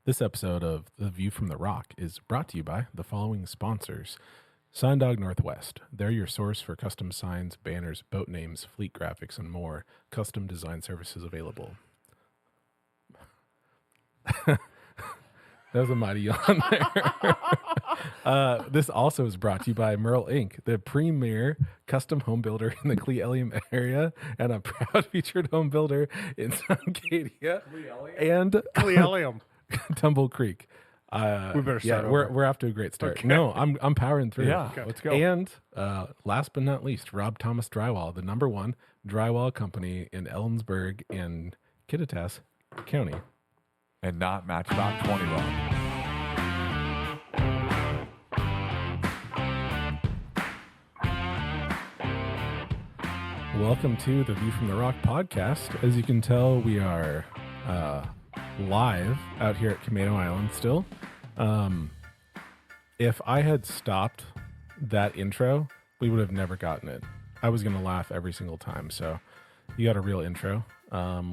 This episode of The View from the Rock is brought to you by the following sponsors. Sign Dog Northwest. They're your source for custom signs, banners, boat names, fleet graphics, and more. Custom design services available. That was a mighty yawn there. This also is brought to you by Merle Inc., the premier custom home builder in the Cle-Ellium area and a proud featured home builder in Suncadia and Cle-Ellium. Tumble Creek. We better start over. We're off to a great start. Okay. No, I'm powering through. Yeah, okay. Let's go. And last but not least, Rob Thomas Drywall, the #1 drywall company in Ellensburg and Kittitas County. And not Matchbox 20 wrong. Welcome to the View from the Rock podcast. As you can tell, we are live out here at Camino Island still. If I had stopped that intro, we would have never gotten it. I was going to laugh every single time. So you got a real intro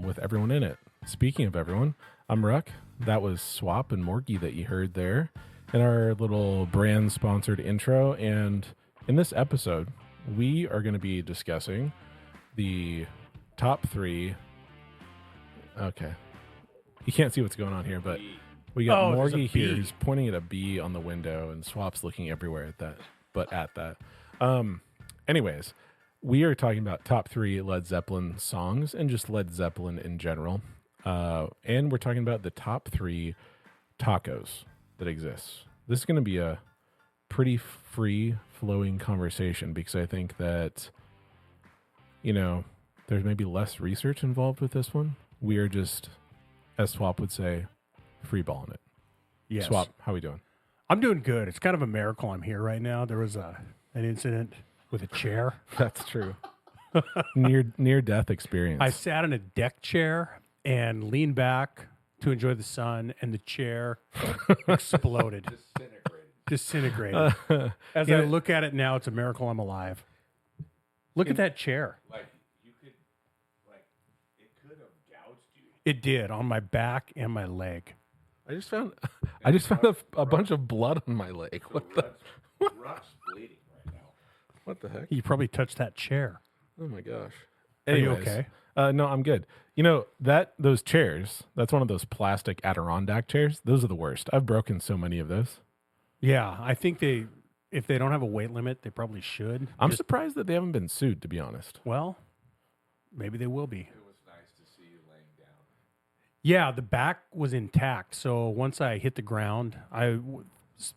with everyone in it. Speaking of everyone, I'm Ruck. That was Swap and Morgie that you heard there in our little brand sponsored intro. And in this episode, we are going to be discussing the top 3. Okay. You can't see what's going on here, but we got Morgie here who's pointing at a bee on the window and Swap's looking everywhere at that, but at that. Anyways, we are talking about top 3 Led Zeppelin songs and just Led Zeppelin in general. And we're talking about the top 3 tacos that exist. This is going to be a pretty free flowing conversation because I think that, you know, there's maybe less research involved with this one. We are just, as Swap would say, free balling it. Yes. Swap, how we doing? I'm doing good. It's kind of a miracle I'm here right now. There was an incident with a chair. That's true. near death experience. I sat in a deck chair and leaned back to enjoy the sun, and the chair exploded. Disintegrated. As I look at it now, it's a miracle I'm alive. Look at that chair. Like, you could, like, it could have gouged you. It did on my back and my leg. I just found a bunch of blood on my leg. What the? Ruck's bleeding right now. What the heck? You probably touched that chair. Oh my gosh. Are you Anyways, okay? No, I'm good. You know, those chairs, that's one of those plastic Adirondack chairs. Those are the worst. I've broken so many of those. Yeah, I think if they don't have a weight limit, they probably should. I'm surprised that they haven't been sued, to be honest. Well, maybe they will be. It was nice to see you laying down. Yeah, the back was intact. So once I hit the ground,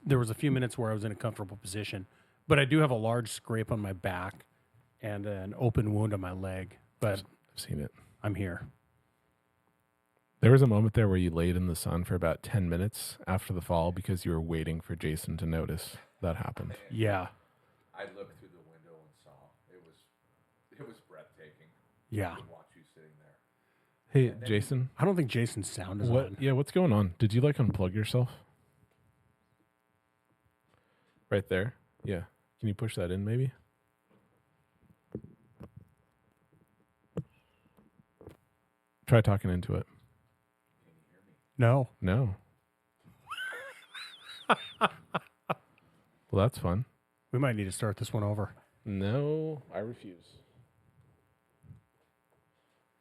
there was a few minutes where I was in a comfortable position. But I do have a large scrape on my back and an open wound on my leg. But I've seen it. I'm here. There was a moment there where you laid in the sun for about 10 minutes after the fall because you were waiting for Jason to notice that happened. Yeah. I looked through the window and saw it was breathtaking. Yeah. To watch you sitting there. Hey, Jason. I don't think Jason's sound is on. Yeah, what's going on? Did you unplug yourself? Right there? Yeah. Can you push that in maybe? Try talking into it. No. No. Well, that's fun. We might need to start this one over. No, I refuse.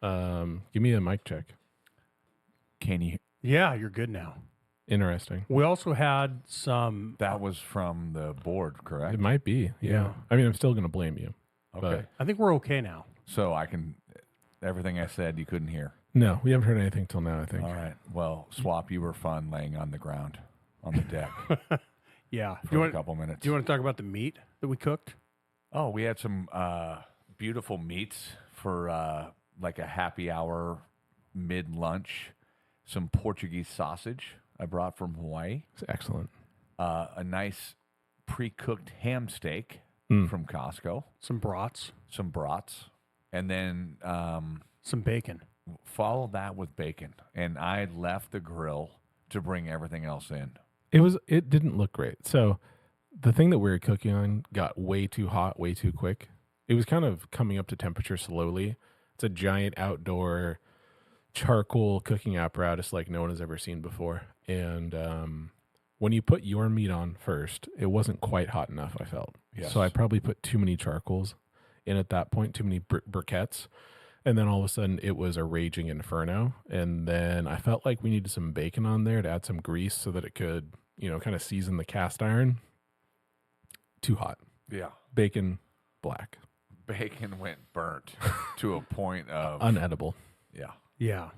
Give me a mic check. Can you? Yeah, you're good now. Interesting. We also had some. That was from the board, correct? It might be. Yeah. Yeah. I mean, I'm still going to blame you. Okay. I think we're okay now. So everything I said you couldn't hear. No, we haven't heard anything till now, I think. All right. Well, Swap, you were fun laying on the ground, on the deck Yeah. for a couple minutes. Do you want to talk about the meat that we cooked? Oh, we had some beautiful meats for like a happy hour mid-lunch. Some Portuguese sausage I brought from Hawaii. It's excellent. A nice pre-cooked ham steak from Costco. Some brats. Some brats. And then Some bacon. follow that with bacon. And I left the grill to bring everything else in. It didn't look great. So the thing that we were cooking on got way too hot, way too quick. It was kind of coming up to temperature slowly. It's a giant outdoor charcoal cooking apparatus like no one has ever seen before. And when you put your meat on first, it wasn't quite hot enough, I felt. Yes. So I probably put too many charcoals in at that point, too many briquettes. And then all of a sudden it was a raging inferno. And then I felt like we needed some bacon on there to add some grease so that it could, kind of season the cast iron. Too hot. Yeah. Bacon, black. Bacon went burnt to a point of Unedible. Yeah. Yeah.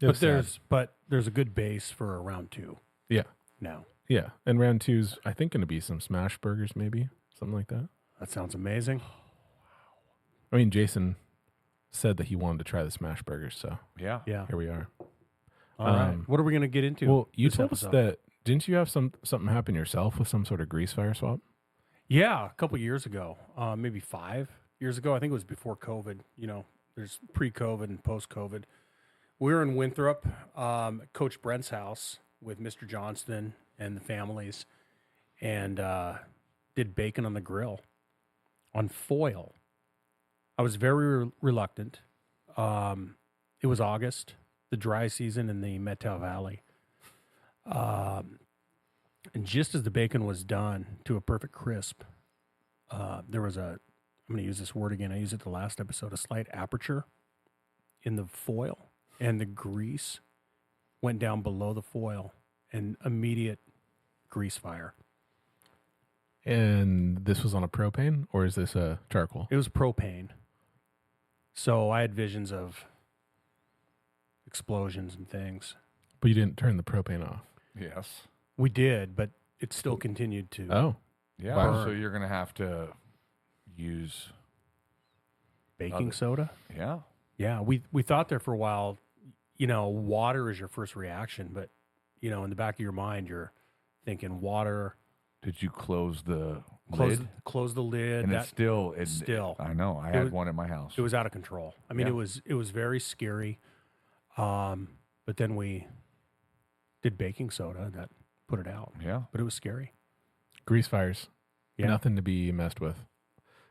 It was sad. But there's a good base for a round 2 Yeah. now. Yeah. And round 2's, I think, going to be some smash burgers, maybe. Something like that. That sounds amazing. I mean, Jason said that he wanted to try the smash burgers, so Yeah. Yeah. here we are. All right. What are we going to get into? Well, you this told us episode? that, didn't you have something happen yourself with some sort of grease fire swap? Yeah, a couple years ago, maybe 5 years ago. I think it was before COVID. There's pre-COVID and post-COVID. We were in Winthrop, Coach Brent's house with Mr. Johnston and the families, and did bacon on the grill on foil. I was very reluctant. It was August, the dry season in the Methow Valley. And just as the bacon was done to a perfect crisp, there was I'm going to use this word again. I used it the last episode, a slight aperture in the foil, and the grease went down below the foil, and immediate grease fire. And this was on a propane, or is this a charcoal? It was propane. So I had visions of explosions and things. But you didn't turn the propane off. Yes. We did, but it still continued to. Oh, Yeah. Wow. So you're going to have to use Baking soda? Yeah. Yeah, we thought there for a while, water is your first reaction, but, in the back of your mind, you're thinking water. Did you close the Close, lid? close the lid. And it's still I know. I had was- one at my house. It was out of control. I mean, Yeah. it was very scary. But then we did baking soda that put it out. Yeah. But it was scary. grease fires. Yeah. Nothing to be messed with.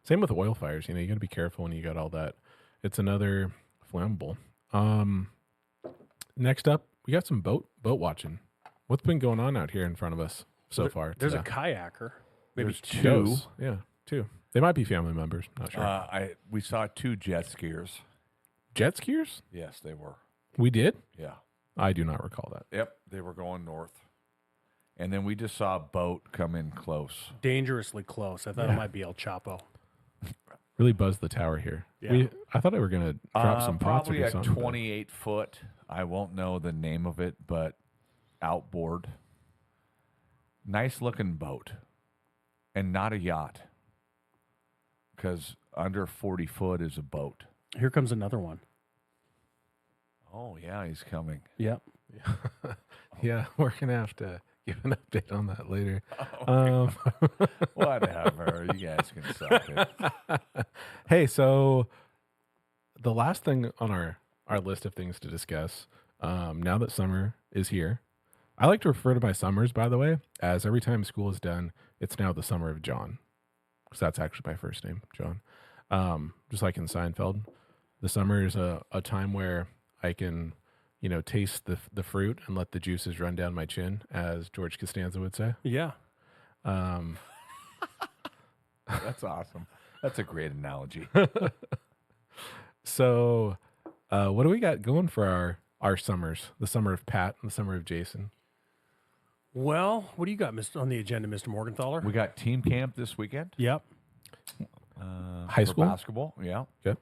Same with oil fires. You got to be careful when you got all that. It's another flammable. Next up, we got some boat watching. What's been going on out here in front of us so far? There's today? a kayaker. Maybe There's two. two. Shows. Yeah, 2. They might be family members. Not sure. We saw 2 jet skiers. Jet skiers? Yes, they were. We did? Yeah. I do not recall that. Yep. They were going north. And then we just saw a boat come in close. Dangerously close. I thought Yeah. it might be El Chapo. Really buzzed the tower here. Yeah. I thought they were going to drop some pots or Probably do a something. but- 28 foot. I won't know the name of it, but outboard. Nice looking boat. And not a yacht. Because under 40 foot is a boat. Here comes another one. Oh, yeah, he's coming. Yep. Yeah, we're going to have to give an update on that later. Whatever. You guys can suck it. Hey, so the last thing on our list of things to discuss, now that summer is here, I like to refer to my summers, by the way, as every time school is done, it's now the summer of John. Because that's actually my first name, John. Just like in Seinfeld, the summer is a time where I can, taste the fruit and let the juices run down my chin, as George Costanza would say. Yeah. That's awesome. That's a great analogy. So, what do we got going for our summers? The summer of Pat and the summer of Jason. Well, what do you got on the agenda, Mr. Morgenthaler? We got team camp this weekend. Yep. High for school? basketball. Yeah. Yep.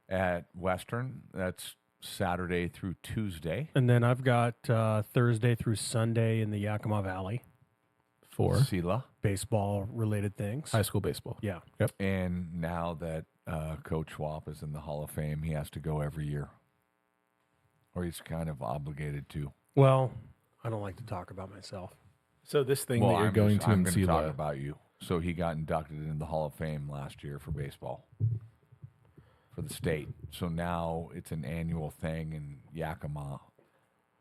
At Western. That's Saturday through Tuesday. And then I've got Thursday through Sunday in the Yakima Valley, For Sela. baseball-related things. high school baseball. Yeah. Yep. And now that Coach Schwab is in the Hall of Fame, he has to go every year. Or he's kind of obligated to. Well, I don't like to talk about myself. So this thing Well, that you're I'm going just- to I'm in going to talk Sela, about you. So he got inducted into the Hall of Fame last year for baseball for the state. So now it's an annual thing in Yakima,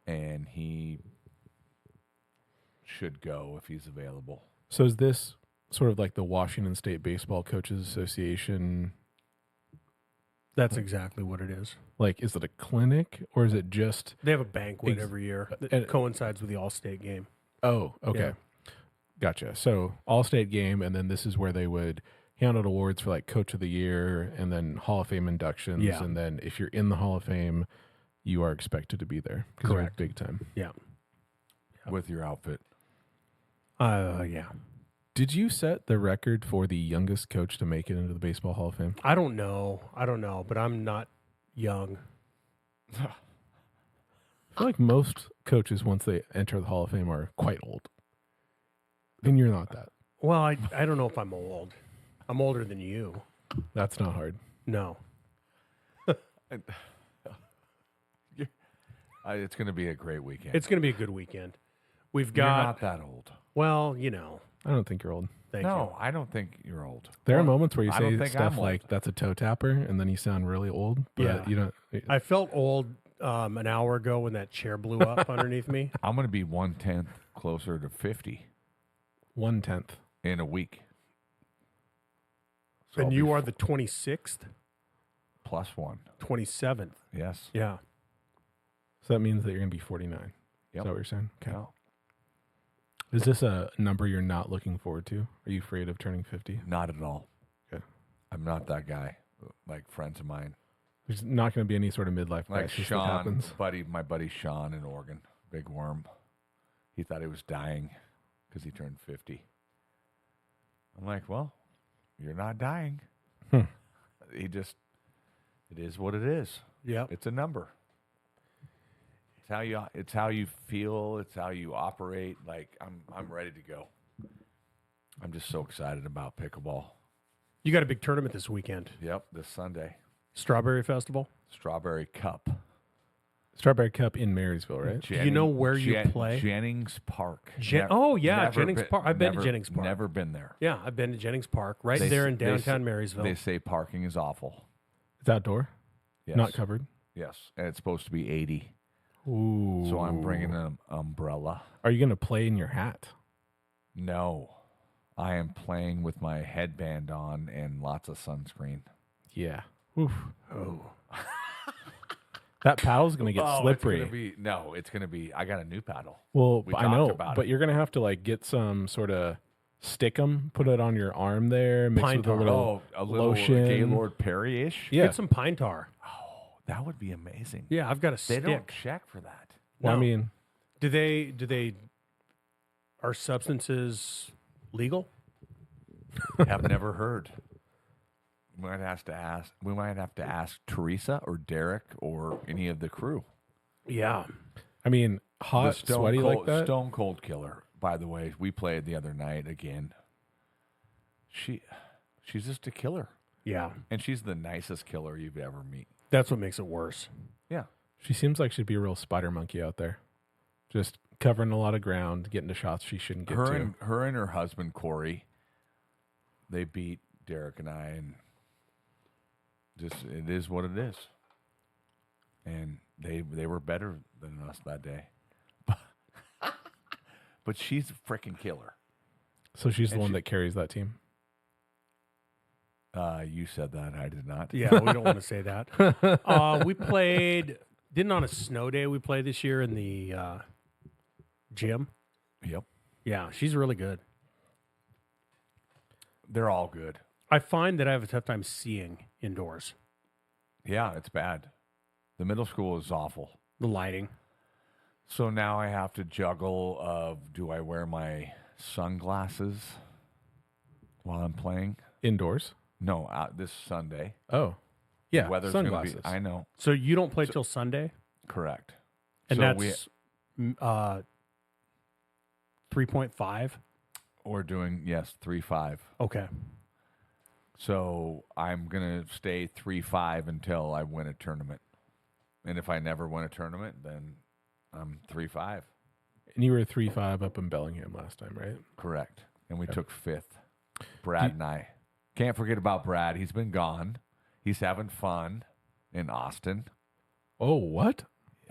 and he should go if he's available. so is this sort of like the Washington State Baseball Coaches Association That's exactly what it is. Like, is it a clinic or is it just? They have a banquet every year that coincides with the All-State game. Oh, okay. Yeah. Gotcha. So All-State game, and then this is where they would hand out awards for like Coach of the Year and then Hall of Fame inductions. Yeah. And then if you're in the Hall of Fame, you are expected to be there. Correct. Big time. Yeah. With your outfit. Yeah. Did you set the record for the youngest coach to make it into the Baseball Hall of Fame? I don't know, but I'm not young. I feel like most coaches, once they enter the Hall of Fame, are quite old. And you're not that. Well, I don't know if I'm old. I'm older than you. That's not hard. No. It's going to be a great weekend. It's going to be a good weekend. We've You're got, not that old. well, you know, I don't think you're old. thank you. No, I don't think you're old. There are moments where you I don't say think stuff I'm like, that's a toe tapper, and then you sound really old. But Yeah. you don't. I felt old an hour ago when that chair blew up underneath me. I'm going to be 1/10 closer to 50 1/10. in a week. So And I'll you be are the 26th, +1. 27th. Yes. Yeah. So that means that you're going to be 49. Is Yep. that what you're saying? Okay. No, Is this a number you're not looking forward to? Are you afraid of turning 50? not at all. Okay. I'm not that guy. Like friends of mine. There's not going to be any sort of midlife Like crisis that Sean, happens. my buddy Sean in Oregon, big worm. He thought he was dying because he turned 50. I'm like, well, you're not dying. Hmm. It is what it is. Yep. It's a number. It's how you feel. It's how you operate. Like I'm ready to go. I'm just so excited about pickleball. You got a big tournament this weekend. Yep, this Sunday, Strawberry Festival. Strawberry Cup. Strawberry Cup in Marysville, right? Do you know where you play? Jennings Park. Oh, yeah, Never Jennings Park. I've been to never- Jennings Park. Never been there. Yeah, I've been to Jennings Park, right They there s- in they downtown s- Marysville. They say parking is awful. It's outdoor, Yes. not covered. Yes, and it's supposed to be 80. Ooh. So I'm bringing an umbrella. Are you going to play in your hat? No, I am playing with my headband on and lots of sunscreen. Yeah. Oof. Oh. That paddle's going to get slippery. It's gonna be. I got a new paddle. Well, We I talked know, about but it. you're going to have to like get some sort of stickum, put it on your arm there, mix Pine with a tar. little A little lotion. Gaylord Perry-ish. Yeah. Get some pine tar. That would be amazing. Yeah, I've got a They stick. don't check for that. Well, I No. mean, Do they are substances legal? Have never heard. We might have to ask Teresa or Derek or any of the crew. Yeah. hot, sweaty like that. Stone Cold Killer. By the way, we played the other night again. She's just a killer, Yeah. and she's the nicest killer you've ever meet. That's what makes it worse. Yeah, She seems like she'd be a real spider monkey out there, just covering a lot of ground, getting to shots she shouldn't get to. her and her husband Corey, they beat Derek and I, and just it is what it is. And they were better than us that day, but she's a freaking killer. So she's the And one she- that carries that team. You said that, I did not. Yeah, we don't want to say that. We didn't on a snow day we played this year in the gym. Yep, Yeah, she's really good. they're all good. I find that I have a tough time seeing indoors. Yeah, it's bad. The middle school is awful. The lighting. So now I have to juggle of do I wear my sunglasses while I'm playing? Indoors. No, this Sunday. Oh, yeah. Weather's sunglasses. gonna be. I know, So you don't play till Sunday, correct. and so that's 3.5. we're doing 3-5. Okay. So I'm gonna stay 3-5 until I win a tournament. And if I never win a tournament, then I'm 3-5. And you were 3-5 up in Bellingham last time, right? Correct. And we took 5th. Brad and I. Can't forget about Brad. He's been gone. He's having fun in Austin. Oh, what?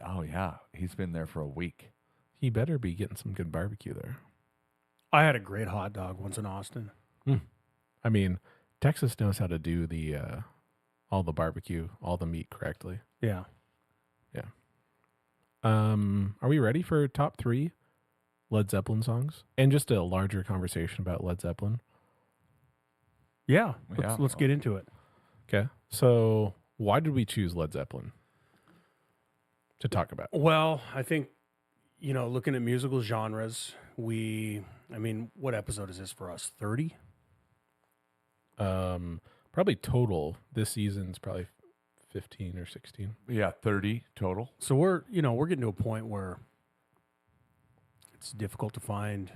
Oh, yeah. He's been there for a week. He better be getting some good barbecue there. I had a great hot dog once in Austin. I mean, Texas knows how to do the all the barbecue, all the meat correctly. Yeah. Yeah. Are we ready for top 3 Led Zeppelin songs? And just a larger conversation about Led Zeppelin. Yeah. Yeah. Let's get into it. Okay. So why did we choose Led Zeppelin to talk about? Well, I think, looking at musical genres, what episode is this for us? 30? Probably total this season's probably 15 or 16. Yeah, 30 total. So we're getting to a point where it's difficult to find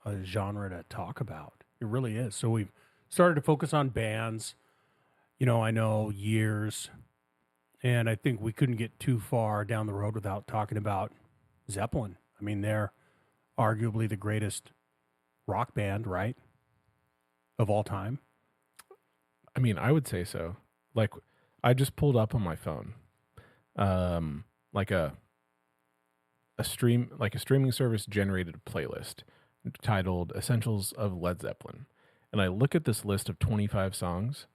a genre to talk about. It really is. So we've started to focus on bands, I know years, and I think we couldn't get too far down the road without talking about Zeppelin. I mean, they're arguably the greatest rock band, right? Of all time. I mean, I would say so. Like, I just pulled up on my phone, like a streaming service generated a playlist titled "Essentials of Led Zeppelin," and I look at this list of 25 songs.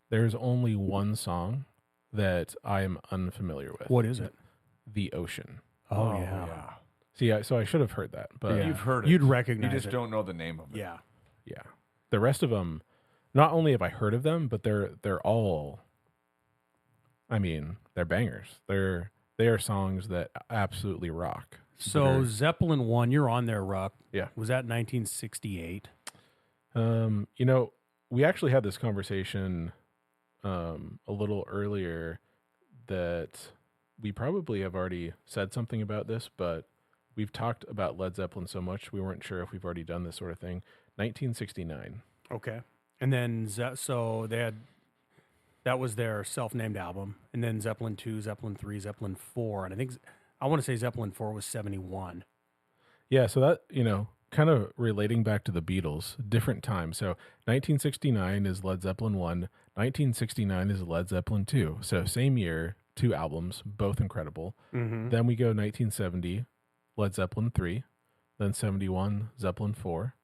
There's only one song that I am unfamiliar with. What is it? "The Ocean." Oh yeah. See, so I should have heard that, but You've heard it. You'd recognize You just it. don't know the name of it. Yeah. yeah, the rest of them, not only have I heard of them, but they're all. I mean, they're bangers. They are songs that absolutely rock. So Zeppelin 1, you're on there, Ruck. Yeah. Was that 1968? We actually had this conversation a little earlier that we probably have already said something about this, but we've talked about Led Zeppelin so much we weren't sure if we've already done this sort of thing. 1969. Okay. And then so they had that was their self-named album, and then Zeppelin 2, Zeppelin 3, Zeppelin 4, and I want to say Zeppelin 4 was 71. Yeah, so that, kind of relating back to the Beatles, different time. So 1969 is Led Zeppelin 1, 1969 is Led Zeppelin 2. So same year, 2 albums, both incredible. Mm-hmm. Then we go 1970, Led Zeppelin 3, then 71, Zeppelin 4.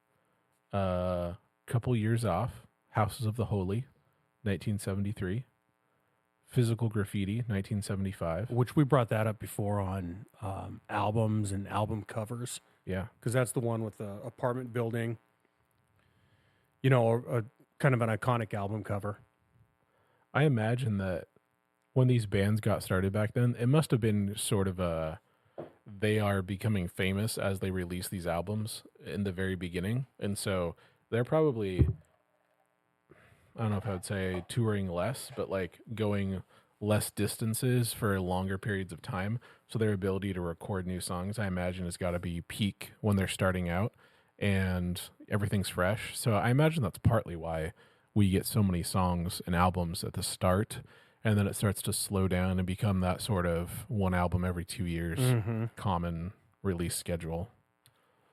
Couple years off, Houses of the Holy, 1973. Physical Graffiti, 1975. Which we brought that up before on albums and album covers. Yeah. Because that's the one with the apartment building. A kind of an iconic album cover. I imagine that when these bands got started back then, it must have been sort of they are becoming famous as they release these albums in the very beginning. And so they're probably, I don't know if I would say touring less, but like going less distances for longer periods of time. So their ability to record new songs, I imagine, has got to be peak when they're starting out and everything's fresh. So I imagine that's partly why we get so many songs and albums at the start, and then it starts to slow down and become that sort of one album every 2 years common release schedule.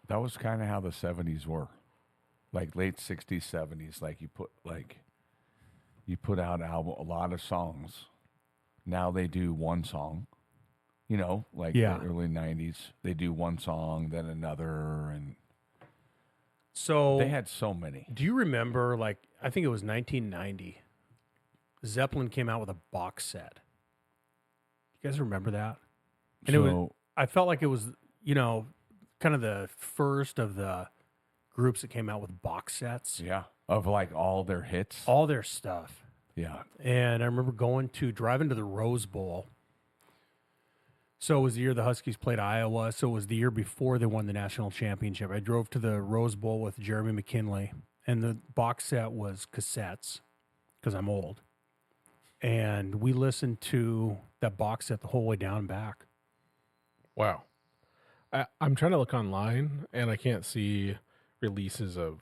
That was kind of how the 70s were. Like late 60s, 70s, like you put out a lot of songs. Now they do one song, like the early 90s. They do one song, then another, and so they had so many. Do you remember, I think it was 1990, Zeppelin came out with a box set. You guys remember that? And I felt like it was, kind of the first of the groups that came out with box sets. Yeah, of like all their hits. All their stuff. Yeah. And I remember driving to the Rose Bowl. So it was the year the Huskies played Iowa. So it was the year before they won the national championship. I drove to the Rose Bowl with Jeremy McKinley, and the box set was cassettes, because I'm old. And we listened to that box set the whole way down and back. Wow. I'm trying to look online, and I can't see releases of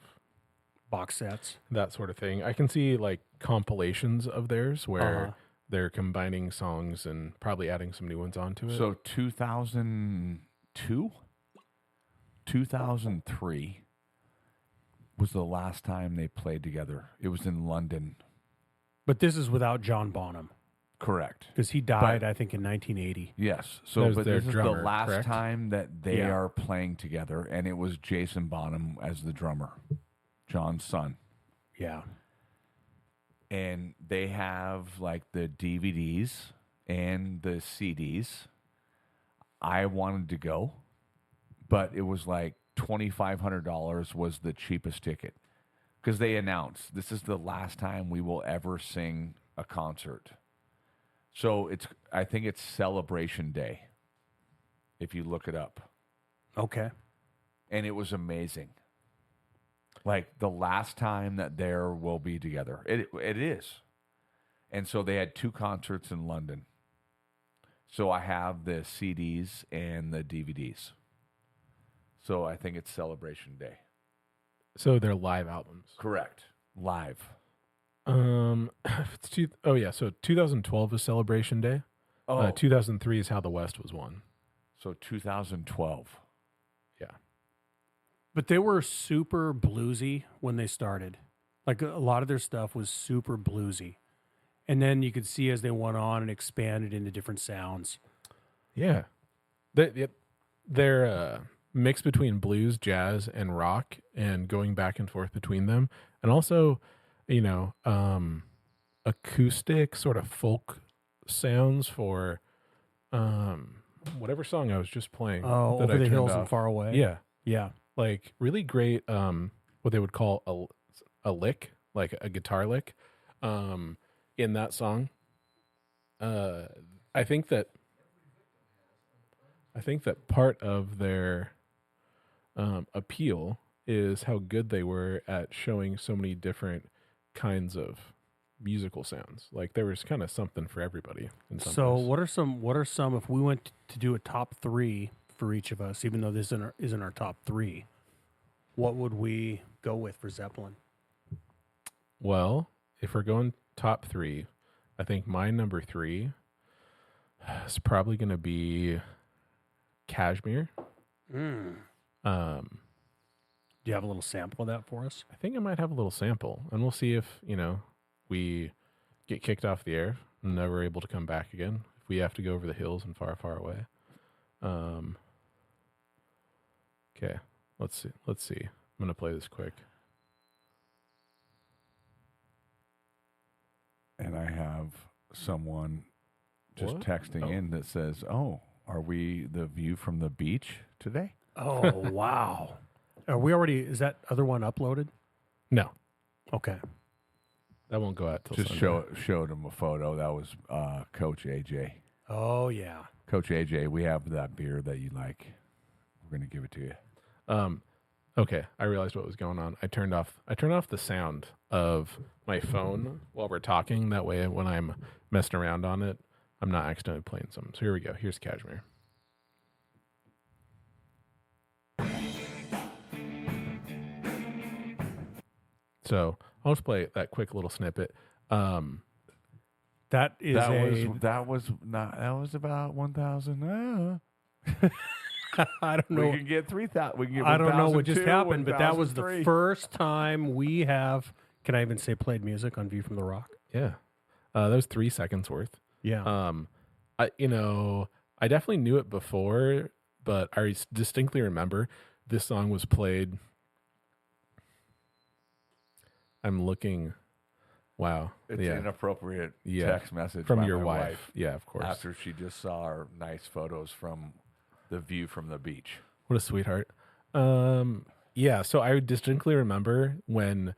box sets, that sort of thing. I can see like compilations of theirs where they're combining songs and probably adding some new ones onto it. So 2002, 2003 was the last time they played together. It was in London. But this is without John Bonham. Correct. Because he died, I think, in 1980. Yes. So, but their this is drummer, the last correct? time that they are playing together, and it was Jason Bonham as the drummer, John's son. Yeah. and they have like the DVDs and the CDs. I wanted to go, but it was like $2,500 was the cheapest ticket because they announced this is the last time we will ever sing a concert. So I think it's Celebration Day if you look it up. Okay. And it was amazing. Like the last time that there will be together. It is. And so they had 2 concerts in London. So I have the CDs and the DVDs. So I think it's Celebration Day. So they're live albums. Correct. Live. So 2012 is Celebration Day. 2003 is How the West Was Won. So 2012. Yeah. But they were super bluesy when they started. Like a lot of their stuff was super bluesy. And then you could see as they went on and expanded into different sounds. Yeah. They're mix between blues, jazz, and rock, and going back and forth between them. And also, acoustic sort of folk sounds for whatever song I was just playing. Oh, Over the Hills and Far Away. Yeah. Yeah. Like really great, what they would call a lick, like a guitar lick. In that song, I think that part of their appeal is how good they were at showing so many different kinds of musical sounds. Like there was kind of something for everybody. So what are some if we went to do a top 3 for each of us, even though this isn't our top 3, what would we go with for Zeppelin? Well, if we're going top 3, I think my number 3 is probably going to be Kashmir. Do you have a little sample of that for us? I think I might have a little sample, and we'll see if, we get kicked off the air and never able to come back again. If we have to go over the hills and far, far away. Okay, let's see. I'm going to play this quick. And I have someone just texting in that says, "Oh, are we the view from the beach today?" Oh, wow. Is that other one uploaded? No, Okay. that won't go out till Just Sunday. showed him a photo. That was Coach AJ. Oh, yeah. Coach AJ, we have that beer that you like. We're going to give it to you. Okay, I realized what was going on. I turned off the sound of my phone while we're talking. That way, when I'm messing around on it, I'm not accidentally playing something. So here we go. Here's Kashmir. So I'll just play that quick little snippet. That was about 1,000. I don't know. We can get 3,000. We can get. I don't know what just 1,002, happened, but that was the 1,003. first time we have. Can I even say played music on View from the Rock? Yeah, that was 3 seconds worth. Yeah. I definitely knew it before, but I distinctly remember this song was played. I'm looking. Wow. It's yeah. an inappropriate Yeah. text message From by your my wife. Yeah, of course. after she just saw our nice photos from the view from the beach. What a sweetheart. Yeah, so I distinctly remember when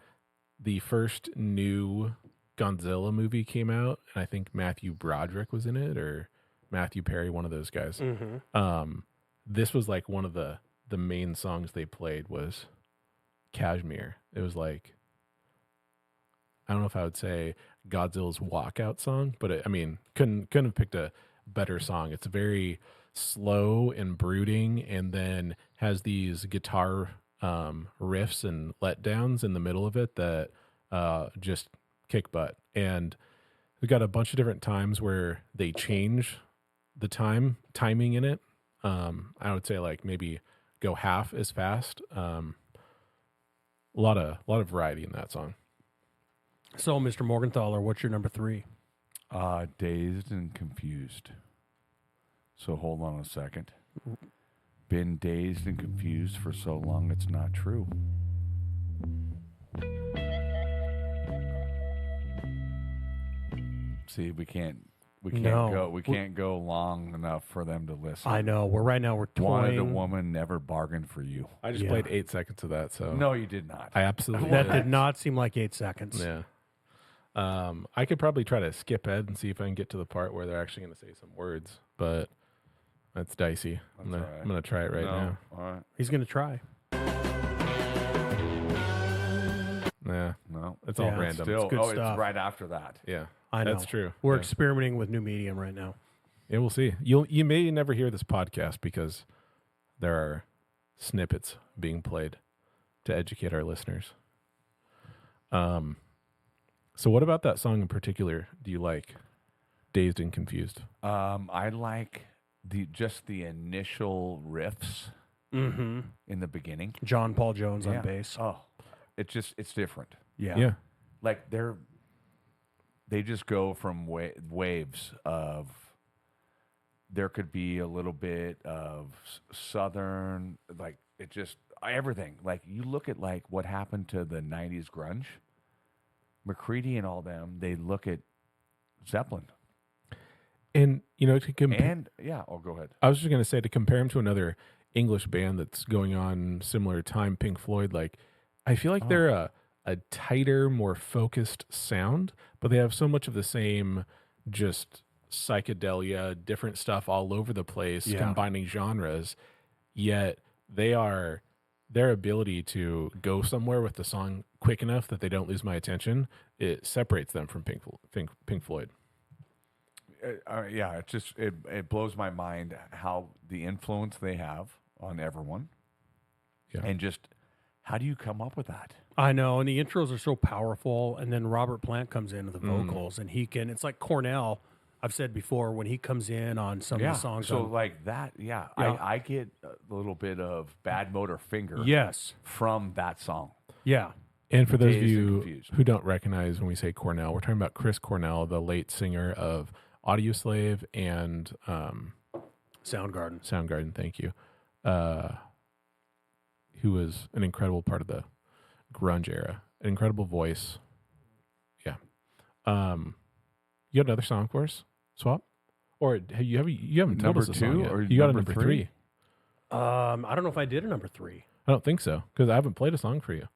the first new Godzilla movie came out, and I think Matthew Broderick was in it, or Matthew Perry, one of those guys. Mm-hmm. This was like one of the main songs they played was Kashmir. It was like, I don't know if I would say Godzilla's walkout song, but couldn't have picked a better song. It's very slow and brooding, and then has these guitar riffs and letdowns in the middle of it that just kick butt. And we got a bunch of different times where they change the timing in it. I would say like maybe go half as fast. A lot of variety in that song. So, Mr. Morgenthaler, what's your number 3? Dazed and confused. So hold on a second. Been dazed and confused for so long it's not true. See, we can't No. we can't go long enough for them to listen. I know. We're Wanted toying. a woman, never bargained for you. I just played 8 seconds of that, so No, you did not. I absolutely That did. did not seem like 8 seconds. Yeah. I could probably try to skip ahead and see if I can get to the part where they're actually going to say some words, but that's dicey. I'm That's all right. gonna try it right No. now. All right. He's going to try. Yeah, No. it's all Yeah. random. Still, good it's stuff. right after that. Yeah, I know. that's true. We're yeah. experimenting with new medium right now. Yeah, we'll see. You may never hear this podcast because there are snippets being played to educate our listeners. So what about that song in particular do you like? Dazed and Confused. I like the initial riffs Mm-hmm. in the beginning. John Paul Jones Yeah. on bass. Oh, it's different. Yeah. Yeah. Like they just go from waves of. There could be a little bit of southern, like it just everything. Like you look at like what happened to the '90s grunge, McCready and all them. They look at Zeppelin And to compare, and yeah. Oh, go ahead. I was just gonna say to compare him to another English band that's going on similar time, Pink Floyd. Like I feel like they're a tighter, more focused sound, but they have so much of the same just psychedelia, different stuff all over the place, Yeah. combining genres. Yet their ability to go somewhere with the song quick enough that they don't lose my attention, it separates them from Pink Floyd. Yeah, it blows my mind how the influence they have on everyone, Yeah. and just how do you come up with that? I know. And the intros are so powerful. And then Robert Plant comes into the Mm. vocals and it's like Cornell. I've said before when he comes in on some of the songs. So on, like that, yeah. Yeah. I get a little bit of Bad Motor Finger yes. from that song. Yeah. And for those of Dazed and you Confused. who don't recognize when we say Cornell, we're talking about Chris Cornell, the late singer of Audioslave and Soundgarden. Soundgarden. Thank you. Who was an incredible part of the grunge era, an incredible voice. Yeah. You got another song for us, Swap? Or you haven't told Number us the song two yet. or You got a number number three? I don't know if I did a number 3. I don't think so because I haven't played a song for you.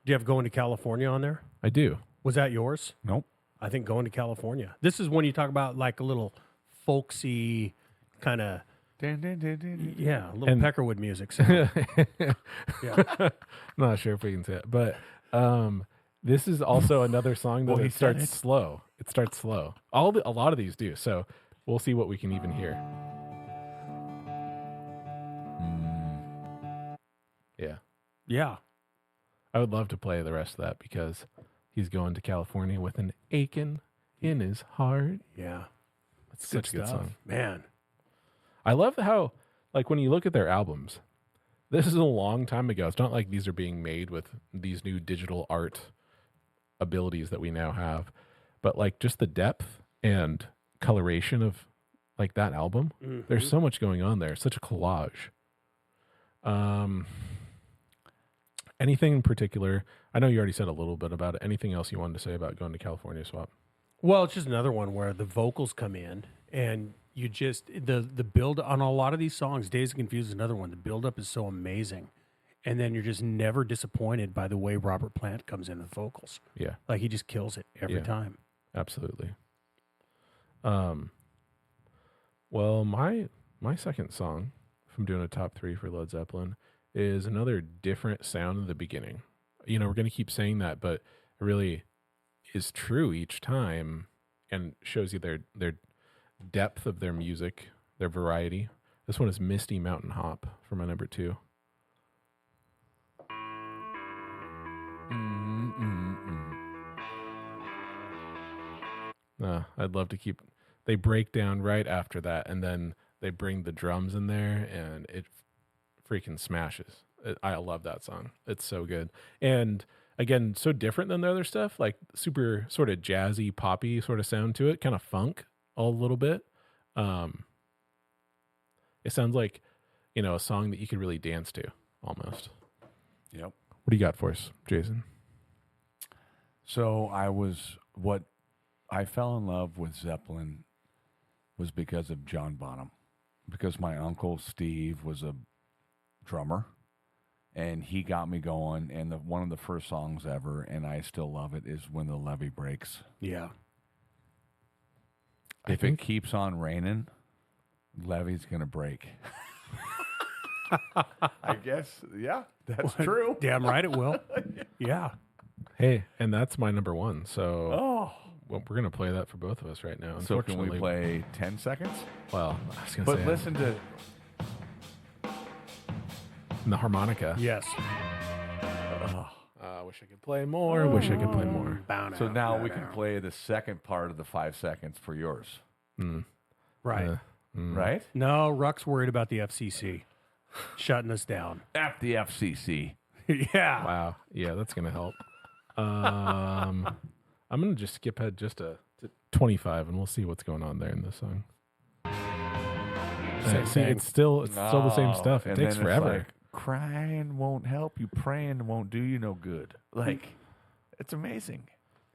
Do you have Going to California on there? I do. Was that yours? Nope. I think Going to California. This is when you talk about like a little folksy kind of, a little And- Peckerwood music. sound. Yeah. Not sure if we can say it, but this is also another song that Well, he it said starts it. slow. It starts slow. A lot of these do. So we'll see what we can even hear. Yeah, Yeah. I would love to play the rest of that because he's going to California with an aching in his heart. Yeah. It's such a good stuff. song. Man. I love how, like, when you look at their albums, this is a long time ago. It's not like these are being made with these new digital art abilities that we now have, but like just the depth and coloration of like that album. There's so much going on there. Such a collage. Anything in particular? I know you already said a little bit about it. Anything else you wanted to say about Going to California, Swap? Well, it's just another one where the vocals come in and you just the build on a lot of these songs. Dazed and Confused is another one. The build up is so amazing, and then you're just never disappointed by the way Robert Plant comes into the vocals. Yeah, Like he just kills it every Yeah. time. absolutely. Well, my second song, if I'm doing a top 3 for Led Zeppelin, is another different sound in the beginning. We're going to keep saying that, but it really is true each time and shows you their depth of their music, their variety. This one is Misty Mountain Hop for my number 2. I'd love to keep. They break down right after that, and then they bring the drums in there, and it freaking smashes. I love that song. It's so good, and again, so different than the other stuff. Like super sort of jazzy, poppy sort of sound to it, kind of funk a little bit. It sounds like a song that you could really dance to almost. Yep. What do you got for us, Jason? So I fell in love with Zeppelin was because of John Bonham, because my uncle Steve was a drummer, and he got me going. And one of the first songs ever, and I still love it, is "When the Levee Breaks." Yeah. If it keeps on raining, levee's gonna break. I guess, yeah, that's true. Damn right it will. Yeah. Hey, and that's my number one. So Oh, well, we're gonna play that for both of us right now. so can we Unfortunately, play 10 seconds? Well, I was gonna But say, listen to the harmonica. Yes. I wish I could play more. Wish I could play more. so now we can play the second part of the 5 seconds for yours, Right. right? No, Ruck's worried about the FCC shutting us down. F the FCC. Yeah. Wow. Yeah, that's gonna help. I'm gonna just skip ahead just to 25, and we'll see what's going on there in this song. Same See, thing. it's still the same stuff. It And takes then it's forever. like, crying won't help you. Praying won't do you no good. Like, it's amazing.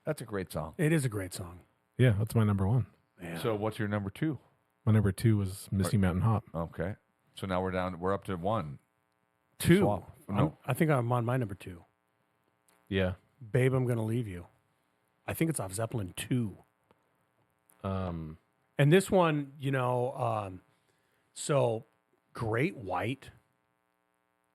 That's a great song. It is a great song. Yeah, that's my number one. Yeah. So, what's your number 2? My number 2 was Misty Mountain Hop. Okay. So now we're up to 1. 2. Swap. No. I think I'm on my number 2. Yeah. Babe, I'm Gonna Leave You. I think it's off Zeppelin 2. And this one, so Great White,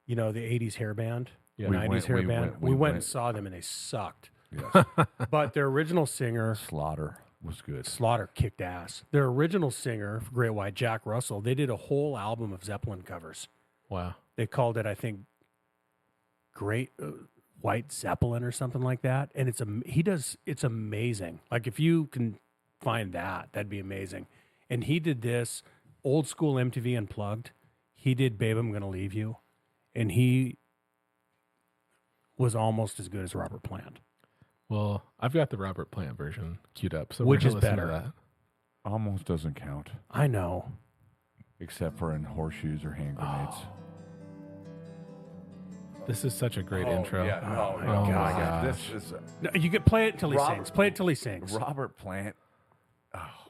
the 80s hair band, Yeah. 90s hair band. We went and saw them and they sucked. Yes. But their original singer, Slaughter was good. Slaughter, kicked ass. Their original singer for Great White, Jack Russell, they did a whole album of Zeppelin covers. Wow. They called it, I think, Great White Zeppelin or something like that. And it's amazing. Like if you can find that'd be amazing. And he did this old school MTV Unplugged. He did Babe, I'm Gonna Leave You. And he was almost as good as Robert Plant. Well, I've got the Robert Plant version queued up, so Which we're is gonna listen to better? that. Almost doesn't count, I know. except for in horseshoes or hand grenades. This is such a great intro. Yeah. Oh, my Oh my God. gosh. This is No, you could play it until he Robert- sings. Play it till he sings. Robert Plant.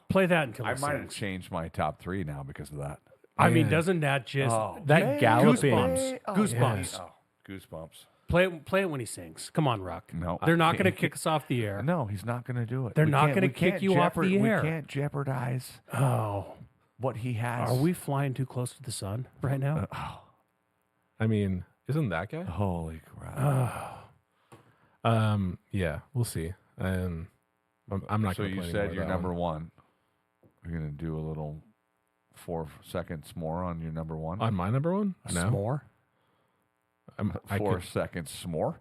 Play that until he I might have sings. changed my top 3 now because of that. I mean, Man. doesn't that just That galloping. Goosebumps. Oh, goosebumps. Play it when he sings. Come on, Rock. No. They're not going to kick us off the air. No, he's not going to do it. They're We not can't- gonna we kick can't you off the air. We can't jeopardize Oh, what he has. are we flying too close to the sun right now? I mean, isn't that guy? Holy crap. Yeah, we'll see. I'm not So going to you play said anymore you're of that number one. 1. You're going to do a little 4 seconds more on your number 1? On my number one? No. S'more? I 4 seconds more?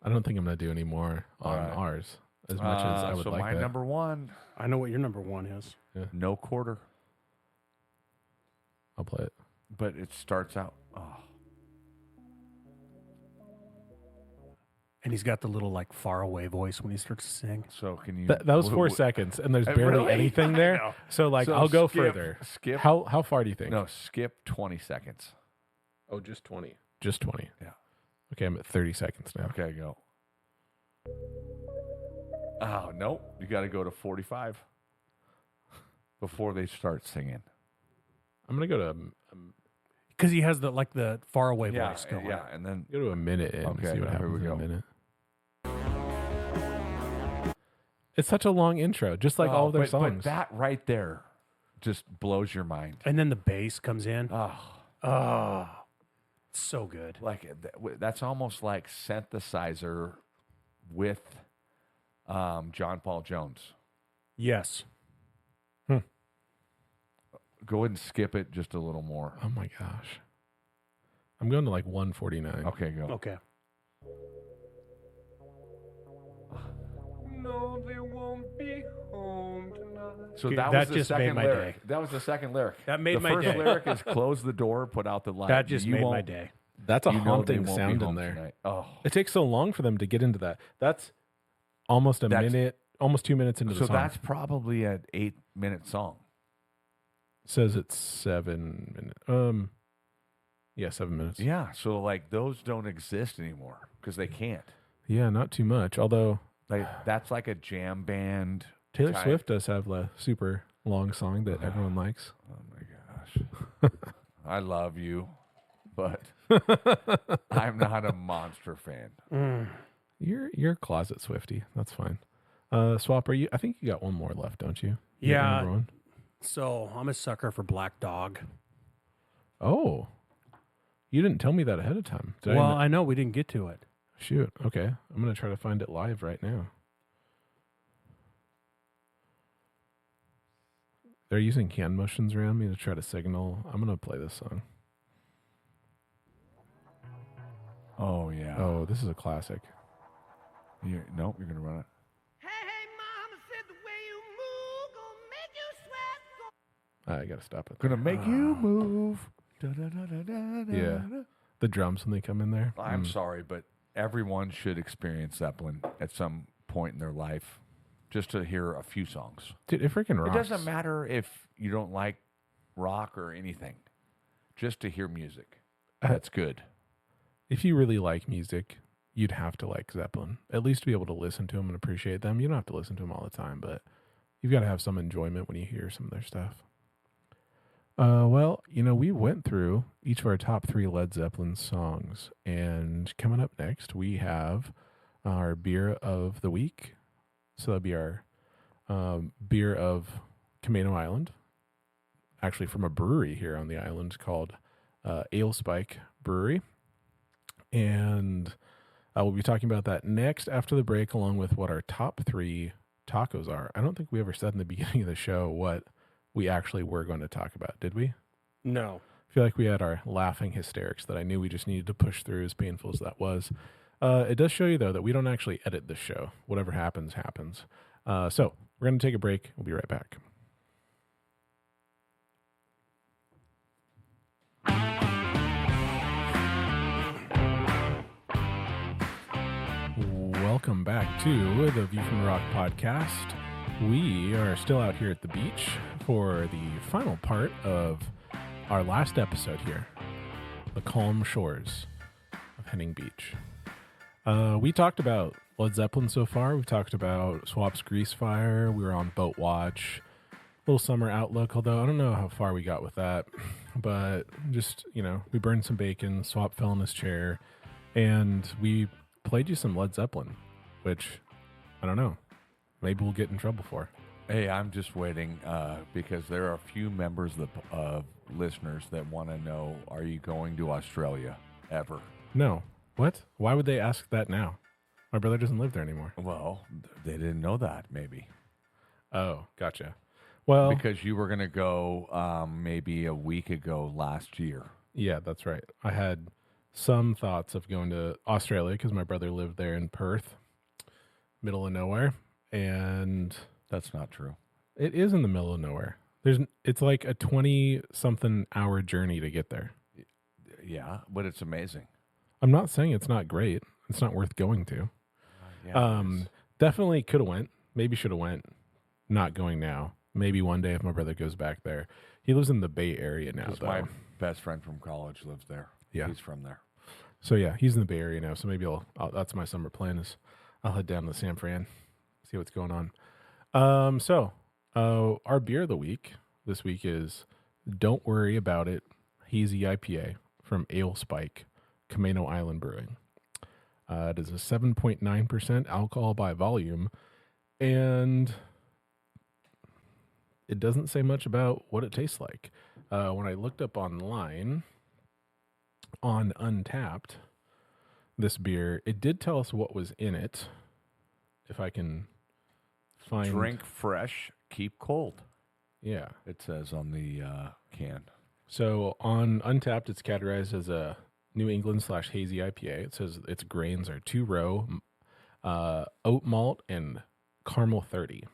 I don't think I'm going to do any more on All right. ours as much as I would so like my that. number 1, I know what your number 1 is. no quarter, I'll play it. but it starts out. Oh, And he's got the little like far away voice when he starts to sing. so can you? That was 4 w- seconds, and there's Uh, barely really? anything I there. know. So, like, So I'll go skip- further. skip- How far do you think? No, skip 20 seconds. Oh, just 20. Just 20. Yeah. Okay, I'm at 30 seconds now. Okay, go. Oh, nope. You got to go to 45 before they start singing. I'm going to go to Because he has the far away Yeah, voice going. yeah, and then a minute in and Okay, see what here happens we in a go. minute. It's such a long intro, just like all of their but songs. that right there just blows your mind. And then the bass comes in. Oh, Oh, it's so good. like that's almost like synthesizer with John Paul Jones. Yes. Go ahead and skip it just a little more. Oh my gosh. I'm going to like 149. Okay, go. Okay. No, they won't be home tonight. So Okay, that that was the just made second my lyric. day. That was the second lyric. That made the my first day. lyric is close the door, put out the light. That just You made my won't- day. That's a you know they haunting won't be sound in home there. tonight. Oh, It takes so long for them to get into that. That's almost a That's- minute, almost 2 minutes into so the song. that's probably an 8-minute song. Says it's 7 minutes. Yeah, 7 minutes. Yeah, so like those don't exist anymore because they can't. Yeah, not too much. Although, Like that's like a jam band Taylor Type. Swift does have a super long song that everyone likes. Oh my gosh. I love you, but I'm not a monster fan. You're a closet Swiftie. That's fine. Swap, are you? I think you got one more left, don't you? You got Yeah. number one? So I'm a sucker for Black Dog. Oh, you didn't tell me that ahead of time. Did Well, I I know we didn't get to it. Shoot. Okay, I'm gonna try to find it live right now. They're using hand motions around me to try to signal. I'm gonna play this song. Oh yeah. Oh, this is a classic. Nope, you're gonna run it. Hey, mama said the way you move gonna make you sweat. I gotta stop it. Gonna make you move. Da-da-da-da-da-da. Yeah. The drums when they come in there. I'm sorry, but everyone should experience Zeppelin at some point in their life, just to hear a few songs. Dude, it freaking rocks. It doesn't matter if you don't like rock or anything, just to hear music. That's good. If you really like music, you'd have to like Zeppelin. At least to be able to listen to them and appreciate them. You don't have to listen to them all the time, but you've got to have some enjoyment when you hear some of their stuff. Well, we went through each of our top 3 Led Zeppelin songs, and coming up next, we have our beer of the week. So that'd be our beer of Camino Island, actually from a brewery here on the island called Ale Spike Brewery. And we'll be talking about that next after the break, along with what our top 3 tacos are. I don't think we ever said in the beginning of the show what we actually were going to talk about, did we? No. I feel like we had our laughing hysterics that I knew we just needed to push through, as painful as that was. It does show you, though, that we don't actually edit this show. Whatever happens, happens. So we're going to take a break. We'll be right back. Welcome back to the View from the Rock podcast. We are still out here at the beach for the final part of our last episode here, the calm shores of Henning Beach. We talked about Led Zeppelin so far. We've talked about Swap's Grease Fire. We were on Boat Watch. Little summer outlook, although I don't know how far we got with that. But just, we burned some bacon. Swap fell in his chair. And we played you some Led Zeppelin, which, I don't know, maybe we'll get in trouble for. Hey, I'm just waiting because there are a few members of listeners that want to know, are you going to Australia ever? No. What? Why would they ask that now? My brother doesn't live there anymore. Well, they didn't know that, maybe. Oh, gotcha. Well, because you were going to go maybe a week ago last year. Yeah, that's right. I had some thoughts of going to Australia because my brother lived there in Perth, middle of nowhere. And that's not true. It is in the middle of nowhere. It's like a 20-something hour journey to get there. Yeah, but it's amazing. I'm not saying it's not great. It's not worth going to. Definitely could have went. Maybe should have went. Not going now. Maybe one day if my brother goes back there. He lives in the Bay Area now, though. My best friend from college lives there. Yeah. He's from there. So, yeah, he's in the Bay Area now. So maybe that's my summer plan is I'll head down to San Fran, see what's going on. So our beer of the week this week is Don't Worry About It Hazy IPA from Ale Spike, Camino Island Brewing. It is a 7.9% alcohol by volume, and it doesn't say much about what it tastes like. When I looked up online on Untapped, this beer, it did tell us what was in it. If I can find... Drink fresh, keep cold. Yeah. It says on the can. So on Untapped, it's categorized as a New England / hazy IPA. It says its grains are 2-row, oat malt, and caramel 30.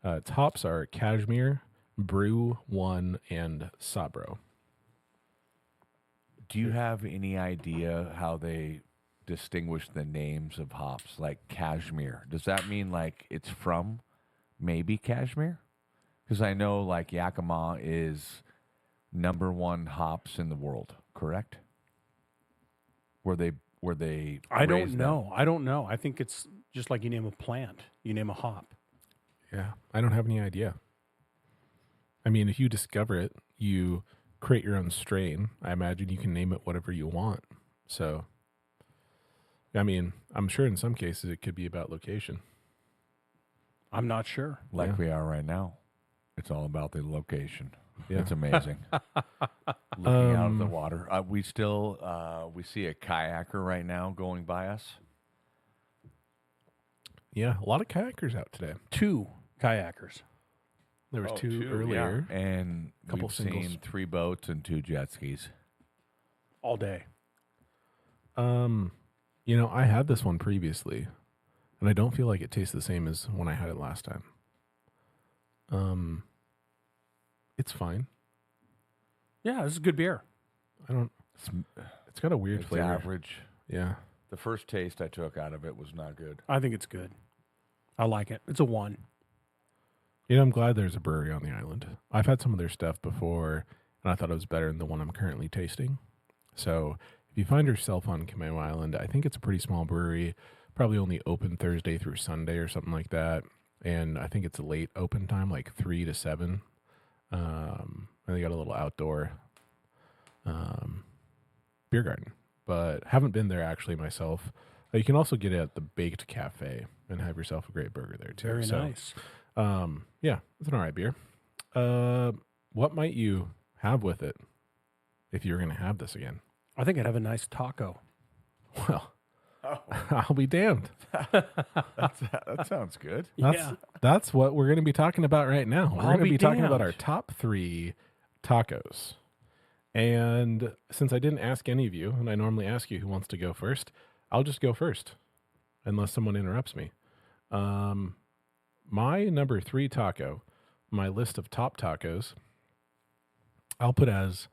Its hops are Cashmere, Brew 1, and Sabro. Do you have any idea how they distinguish the names of hops? Like Cashmere, does that mean like it's from maybe Cashmere? Because I know like Yakima is #1 hops in the world, correct? Were they I don't raised know. I don't know. I think it's just like you name a plant, you name a hop. Yeah, I don't have any idea. I mean, if you discover it, you create your own strain. I imagine you can name it whatever you want. So, I mean, I'm sure in some cases it could be about location. I'm not sure. Like Yeah. we are right now. It's all about the location. Yeah. It's amazing. Looking out of the water. We still we see a kayaker right now going by us. Yeah, a lot of kayakers out today. 2 kayakers. There was Oh, 2 yeah. earlier. And Couple we've singles. seen 3 boats and 2 jet skis. All day. You know, I had this one previously, and I don't feel like it tastes the same as when I had it last time. It's fine. Yeah, this is good beer. It's got a weird It's flavor. average. Yeah. The first taste I took out of it was not good. I think it's good. I like it. It's a 1. You know, I'm glad there's a brewery on the island. I've had some of their stuff before, and I thought it was better than the one I'm currently tasting. So if you find yourself on Cameo Island, I think it's a pretty small brewery, probably only open Thursday through Sunday or something like that. And I think it's a late open time, like 3 to 7. And they got a little outdoor beer garden, but haven't been there actually myself. You can also get it at the Baked Cafe and have yourself a great burger there too. Very So, nice. Yeah, it's an all right beer. What might you have with it if you were going to have this again? I think I'd have a nice taco. Well, I'll be damned. That sounds good. That's what we're going to be talking about right now. We're I'll going to be be talking about damned. our top 3 tacos. And since I didn't ask any of you, and I normally ask you who wants to go first, I'll just go first, unless someone interrupts me. My number 3 taco, my list of top tacos, I'll put as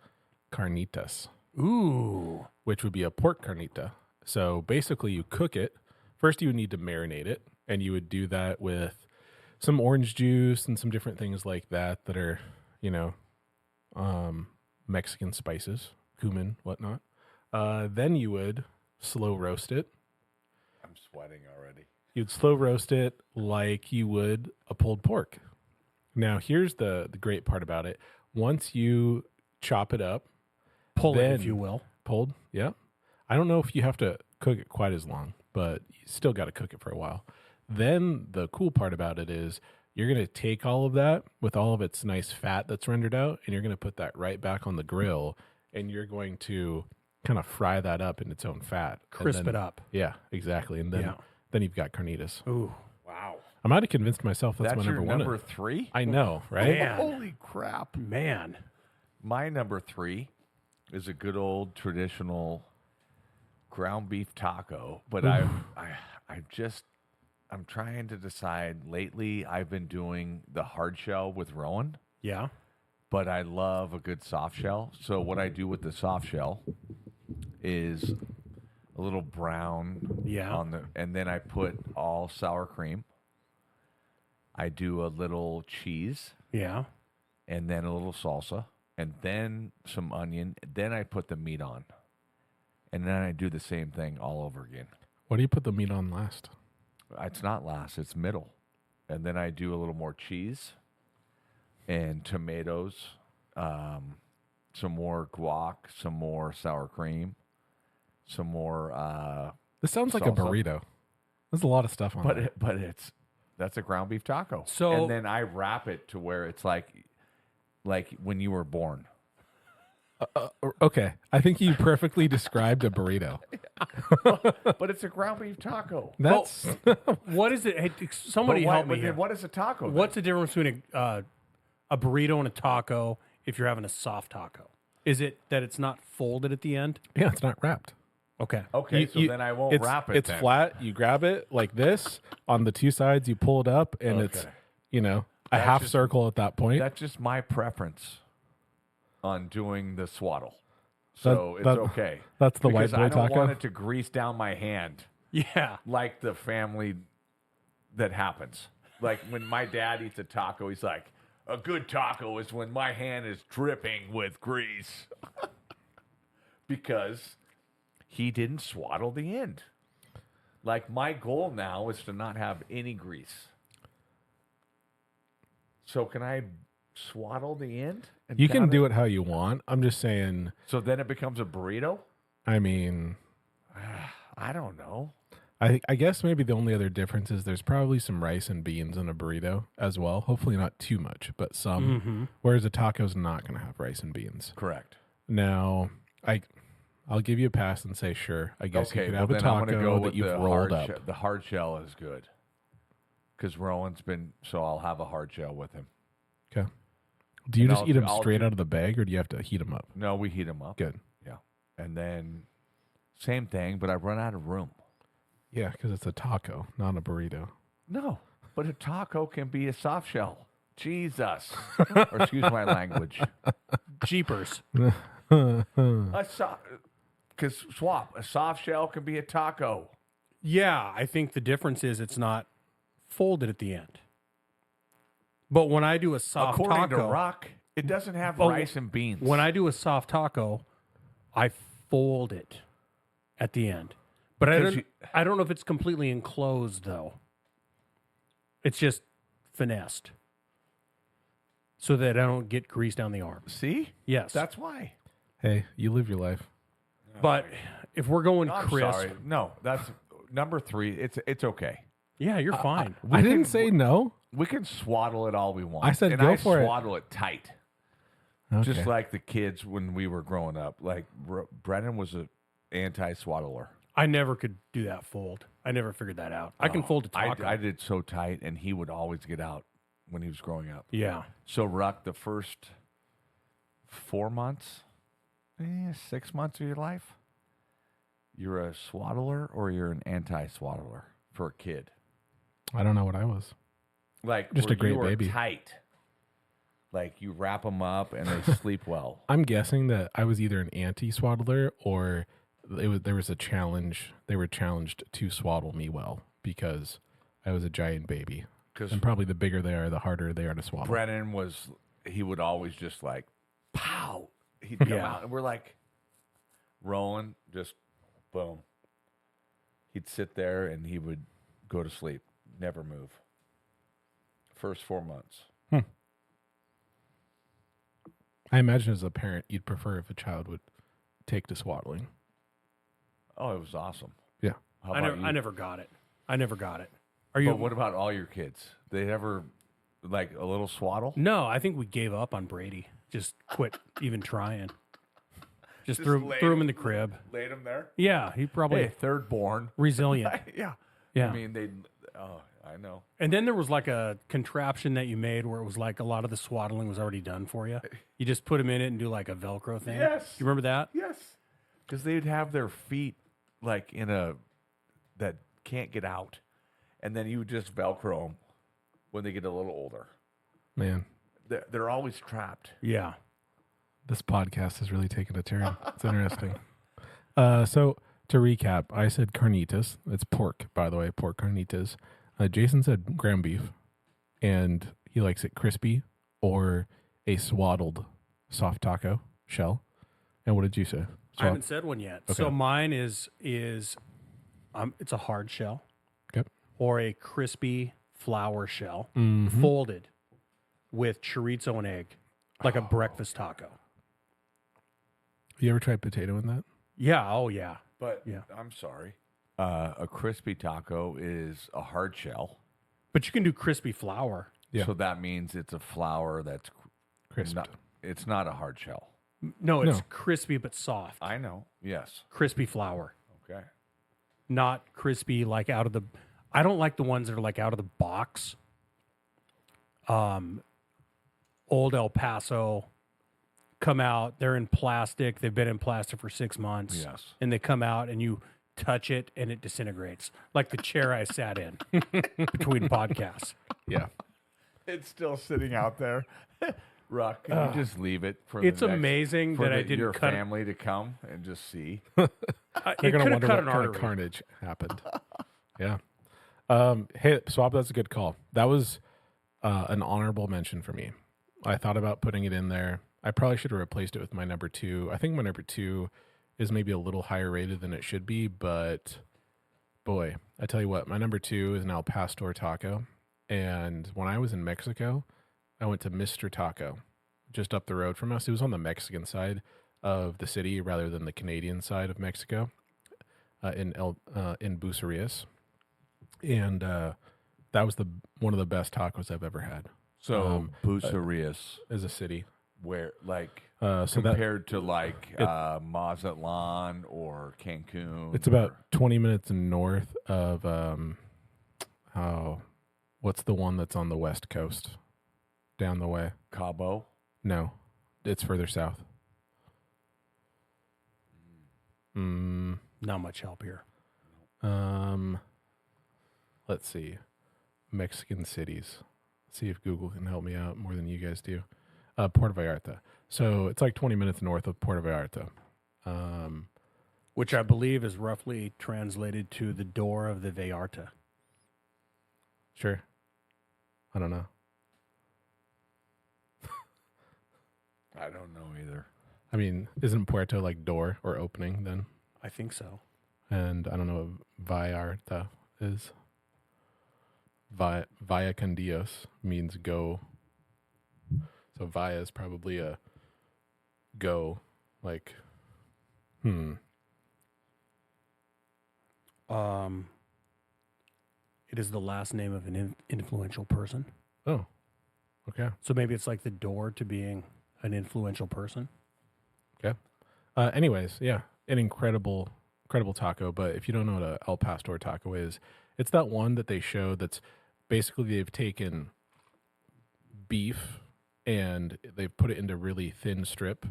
carnitas, Ooh. which would be a pork carnita. So basically, you cook it. First, you would need to marinate it, and you would do that with some orange juice and some different things like that that are, you know, Mexican spices, cumin, whatnot. Then you would slow roast it. I'm sweating already. You'd slow roast it like you would a pulled pork. Now, here's the great part about it. Once you chop it up, Pull it, then- if you will. pulled, yeah. I don't know if you have to cook it quite as long, but you still got to cook it for a while. Then the cool part about it is you're going to take all of that with all of its nice fat that's rendered out, and you're going to put that right back on the grill, and you're going to kind of fry that up in its own fat. And Crisp then- it up. Yeah, exactly. And then, Yeah. then you've got carnitas. Ooh. Wow. I might have convinced myself that's my your number one. number 3? I know, right? Man. Holy crap. Man. My number 3 is a good old traditional ground beef taco, but I'm trying to decide. Lately, I've been doing the hard shell with Rowan, Yeah. but I love a good soft shell. So what I do with the soft shell is a little brown Yeah. on the, and then I put all sour cream. I do a little cheese Yeah. and then a little salsa and then some onion. Then I put the meat on. And then I do the same thing all over again. What do you put the meat on last? It's not last, it's middle. And then I do a little more cheese and tomatoes, some more guac, some more sour cream, some more This sounds like a Salsa. burrito. There's a lot of stuff on there. but that's a ground beef taco. So- and then I wrap it to where it's like when you were born. Okay, I think you perfectly described a burrito. But it's a ground beef taco. That's What is it? Hey, somebody But help me then here. what is a taco? then? What's the difference between a burrito and a taco if you're having a soft taco? Is it that it's not folded at the end? yeah, it's not wrapped. Okay. Okay, so then I won't it's, wrap it. It's then. flat. You grab it like this on the 2 sides. You pull it up, and it's Okay. a That's half just- circle at that point. That's just my preference on doing the swaddle. So That- it's okay. that's the white Because boy I don't taco? want it to grease down my hand Yeah. like the family that happens. Like when my dad eats a taco, he's like, a good taco is when my hand is dripping with grease. Because he didn't swaddle the end. Uh, oh, Like my goal now is to not have any grease. So can I swaddle the end? And You can count do it how you want. I'm just saying, So then it becomes a burrito? I mean, I don't know. I guess maybe the only other difference is there's probably some rice and beans in a burrito as well. Hopefully not too much, but some. Mm-hmm. Whereas a taco's not going to have rice and beans. Correct. Now, I'll give you a pass and say sure. I guess you could have a then I'm gonna taco go that with you've the rolled hard up. the hard shell is good. Because Rowan's been, so I'll have a hard shell with him. Okay. Do you And just eat them I'll straight do- out of the bag, or do you have to heat them up? No, we heat them up. Good. Yeah. And then same thing, but I run out of room. Yeah, because it's a taco, not a burrito. No, but a taco can be a soft shell. Jesus. Or excuse my language. Jeepers. Because swap, a soft shell can be a taco. Yeah, I think the difference is it's not folded at the end. But when I do a soft According taco, to Rock, it doesn't have But rice and beans. when I do a soft taco, I fold it at the end. But Because I don't know if it's completely enclosed though. It's just finessed so that I don't get grease down the arm. See? Yes. That's why. Hey, you live your life. But if we're going I'm crisp, sorry. No, that's number 3. It's okay. yeah, you're fine. I didn't say no. We can swaddle it all we want. I said and go I for it. swaddle it tight. Okay. Just like the kids when we were growing up. Like Brennan was an anti-swaddler. I never could do that fold. I never figured that out. I can fold a taco. I did so tight, and he would always get out when he was growing up. Yeah. So, Ruck, the first 4 months, 6 months of your life, you're a swaddler or you're an anti-swaddler for a kid. I don't know what I was. Like Just where a great you were baby. tight. Like you wrap them up and they sleep well. I'm guessing that I was either an anti-swaddler or there was a challenge. They were challenged to swaddle me well because I was a giant baby. Because And probably the bigger they are, the harder they are to swaddle. Brennan he would always just like, pow. He'd come Yeah. out and we're like, rolling, just boom. He'd sit there and he would go to sleep, never move. First 4 months. I imagine as a parent, you'd prefer if a child would take to swaddling. Oh, it was awesome. Yeah. How I about never, you? I never got it. I never got it. Are you? But what about all your kids? They ever like a little swaddle? No, I think we gave up on Brady. Just quit even trying. Just threw him in the crib. Laid them there. Yeah, he probably Hey, third born. resilient. Yeah. Yeah. I mean, I know. And then there was like a contraption that you made where it was like a lot of the swaddling was already done for you. You just put them in it and do like a Velcro thing. Yes. You remember that? Yes. Because they'd have their feet like that can't get out. And then you would just Velcro them when they get a little older. Man, They're always trapped. Yeah. this podcast has really taken a turn. It's interesting. So to recap, I said carnitas. It's pork, by the way, pork carnitas. Jason said ground beef, and he likes it crispy or a swaddled soft taco shell. And what did you say? I haven't said one yet. Okay. So mine is it's a hard shell Okay. or a crispy flour shell Mhm. folded with chorizo and egg, like a breakfast taco. You ever tried potato in that? Yeah. Oh, yeah. But Yeah. I'm sorry. A crispy taco is a hard shell. But you can do crispy flour. Yeah. So that means it's a flour that's Crisped. it's not a hard shell. No, it's No. crispy but soft. I know. Yes. Crispy flour, Okay. not crispy like out of the. I don't like the ones that are like out of the box. Old El Paso come out. They're in plastic. They've been in plastic for 6 months. Yes. And they come out and you touch it and it disintegrates, like the chair I sat in between podcasts. Yeah. It's still sitting out there. Ruck, can you just leave it for It's the next, amazing for that I didn't your cut it. family to come and just see? They're It going to could have wonder cut what an kind of artery. carnage happened. Yeah. Hey, Swap, that's a good call. That was an honorable mention for me. I thought about putting it in there. I probably should have replaced it with my number 2. I think my number 2 is maybe a little higher rated than it should be, but boy, I tell you what, my number 2 is an El Pastor taco. And when I was in Mexico, I went to Mr. Taco, just up the road from us. It was on the Mexican side of the city rather than the Canadian side of Mexico, in Bucerias, and that was one of the best tacos I've ever had. So Bucerias As a city, where like so compared to like Mazatlan or Cancun. it's about 20 minutes north of what's the one that's on the west coast, down the way? Cabo. No, it's further south. Not much help here. Let's see, Mexican cities. See if Google can help me out more than you guys do. Puerto Vallarta. So it's like 20 minutes north of Puerto Vallarta. Which I believe is roughly translated to the door of the Vallarta. Sure. I don't know. I don't know either. I mean, isn't Puerto like door or opening then? I think so. And I don't know what Vallarta is. Vaya con Dios means go. So via is probably a go, like, It is the last name of an influential person. Oh, okay. So maybe it's like the door to being an influential person. Okay. Anyways, yeah, an incredible taco. But if you don't know what a El Pastor taco is, it's that one that they show that's basically they've taken beef and they've put it into really thin strip.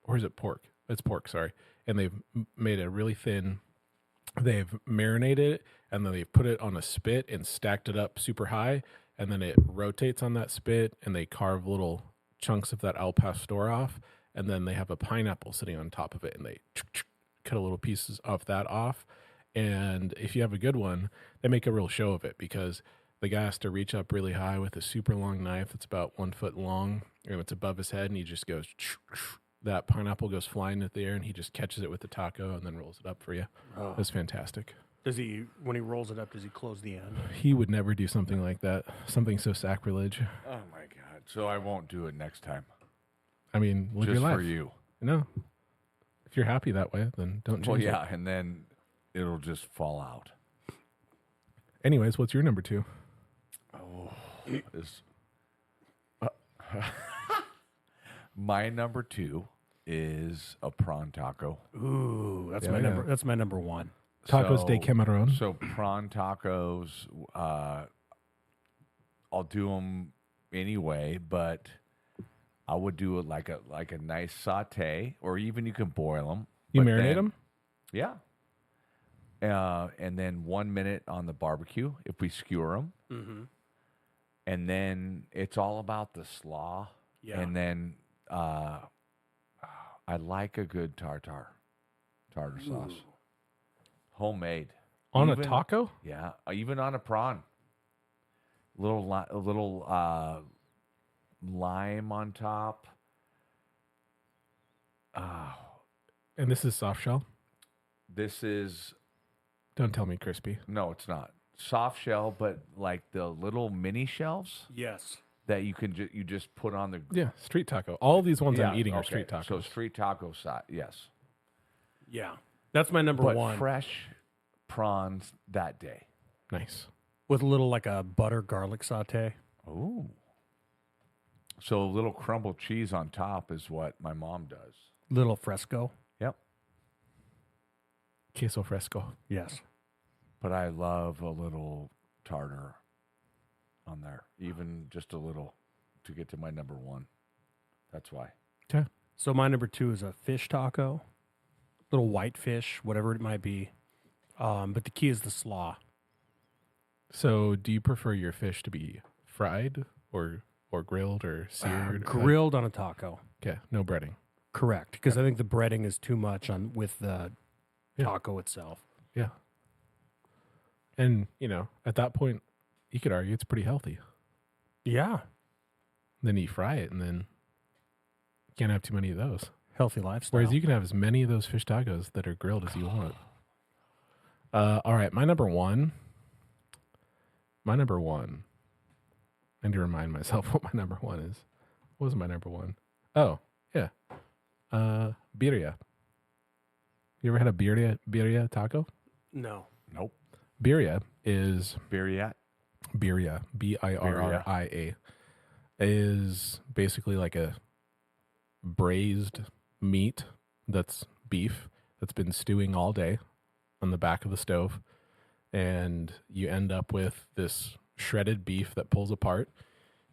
Or is it pork? It's pork, sorry. And they've made it really thin. They've marinated it, and then they've put it on a spit and stacked it up super high. And then it rotates on that spit, and they carve little chunks of that al pastor off. And then they have a pineapple sitting on top of it, and they cut a little pieces of that off. And if you have a good one, they make a real show of it because the guy has to reach up really high with a super long knife that's about 1 foot long, and it's above his head, and he just goes, that pineapple goes flying into the air, and he just catches it with the taco and then rolls it up for you. Oh. It's fantastic. Does he, when he rolls it up, does he close the end? He would never do something like that, something so sacrilege. Oh my God! So I won't do it next time. I mean, live Just your life. for you. No. If you're happy that way, then don't change Well, it. yeah, and then it'll just fall out. Anyways, what's your number 2? Oh, my number 2 is a prawn taco. Ooh, that's Yeah, my yeah. number. That's my number 1. Tacos de Camarón. So prawn tacos, I'll do them anyway, but I would do it like a nice saute, or even you can boil them. You marinate them? Yeah. And then 1 minute on the barbecue if we skewer them. Mm-hmm. And then it's all about the slaw. Yeah. And then I like a good tartar sauce. Homemade. On Even- a taco? Yeah, even on a prawn. A little lime on top. And this is soft shell? This is Don't tell me crispy. no, it's not soft shell, but like the little mini shells Yes. that you can you just put on the Yeah, street taco. All these ones I'm Yeah, eating are okay. street tacos. So street taco side, yes, Yeah. That's my number but 1. fresh prawns that day. Nice. With a little like a butter garlic saute. Oh, so a little crumbled cheese on top is what my mom does. Little fresco. Yep. Queso fresco. Yes. But I love a little tartar on there, even just a little to get to my number 1. That's why. Okay. So my number 2 is a fish taco. Little white fish, whatever it might be. But the key is the slaw. So do you prefer your fish to be fried or grilled or seared? Grilled on a taco. Okay, no breading. Correct. Because I think the breading is too much on with the Yeah. taco itself. Yeah. And, at that point, you could argue it's pretty healthy. Yeah. Then you fry it, and then you can't have too many of those. Healthy lifestyle. Whereas you can have as many of those fish tacos that are grilled as you want. All right, my number one, I need to remind myself what my number one is. What was my number one? Oh, yeah. Birria. You ever had a birria taco? No. Nope. Birria is Birria. birria, Birria, is basically like a braised meat that's beef that's been stewing all day on the back of the stove, and you end up with this shredded beef that pulls apart.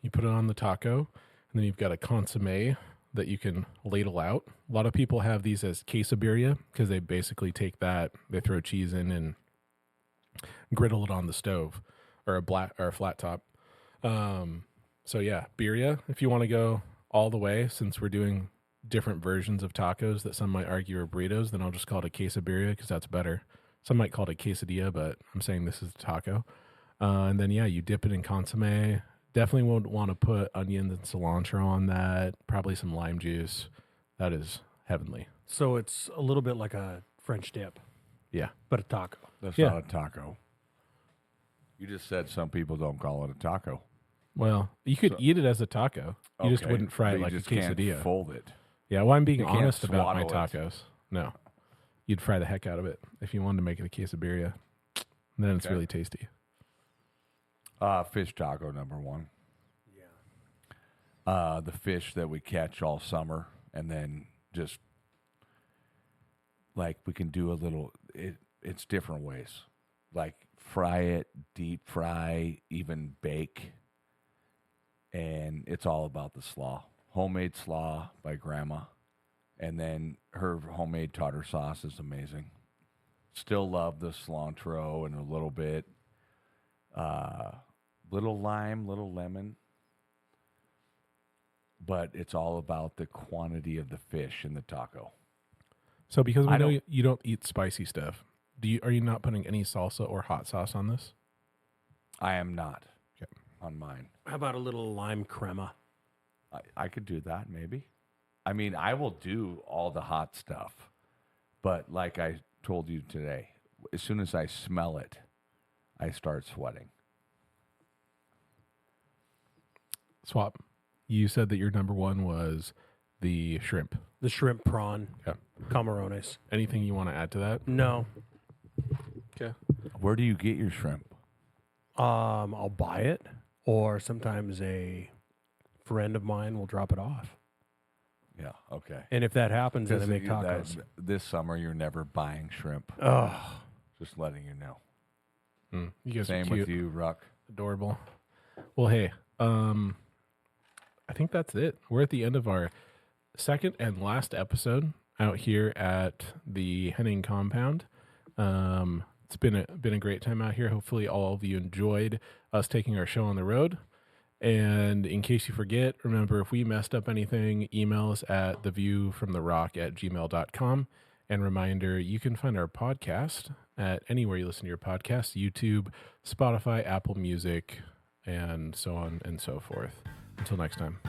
You put it on the taco, and then you've got a consomme that you can ladle out. A lot of people have these as quesabirria because they basically take that, they throw cheese in and griddle it on the stove or a flat top. So yeah, birria. If you want to go all the way, since we're doing different versions of tacos that some might argue are burritos, then I'll just call it a quesabirria because that's better. Some might call it a quesadilla, but I'm saying this is a taco. And then yeah, you dip it in consomme. Definitely won't want to put onions and cilantro on that. Probably some lime juice. That is heavenly. So it's a little bit like a French dip, Yeah. but a taco. That's Yeah. not a taco. You just said some people don't call it a taco. Well, you could eat it as a taco. You just Okay, wouldn't fry but it you like a just can't quesadilla. fold it. Yeah, well, I'm being You can't honest about my swaddle it. tacos. No. You'd fry the heck out of it if you wanted to make it a quesabirria. Then it's Okay. really tasty. Fish taco number one. Yeah. The fish that we catch all summer, and then just like we can do a little. It's different ways, like fry it, deep fry, even bake, and it's all about the slaw. Homemade slaw by Grandma, and then her homemade tartar sauce is amazing. Still love the cilantro and a little bit, little lime, little lemon. But it's all about the quantity of the fish in the taco. So because we I know don't- you don't eat spicy stuff, are you not putting any salsa or hot sauce on this? I am not Okay. on mine. How about a little lime crema? I could do that maybe. I mean, I will do all the hot stuff. But like I told you today, as soon as I smell it, I start sweating. Swap. You said that your number one was the shrimp. The shrimp prawn Yeah. camarones. Anything you want to add to that? No. Okay. Where do you get your shrimp? I'll buy it, or sometimes a friend of mine will drop it off. Yeah, okay. And if that happens, then I make Because tacos. this summer, you're never buying shrimp. Oh, Just letting you know. You guys Same are cute. with you, Ruck. Adorable. Well, hey, I think that's it. We're at the end of our second and last episode out here at the Henning compound. It's been a great time out here. Hopefully all of you enjoyed us taking our show on the road. And in case you forget, remember, if we messed up anything, email us at theviewfromtherock@gmail.com. And reminder, you can find our podcast at anywhere you listen to your podcasts, YouTube, Spotify, Apple Music, and so on and so forth. Until next time.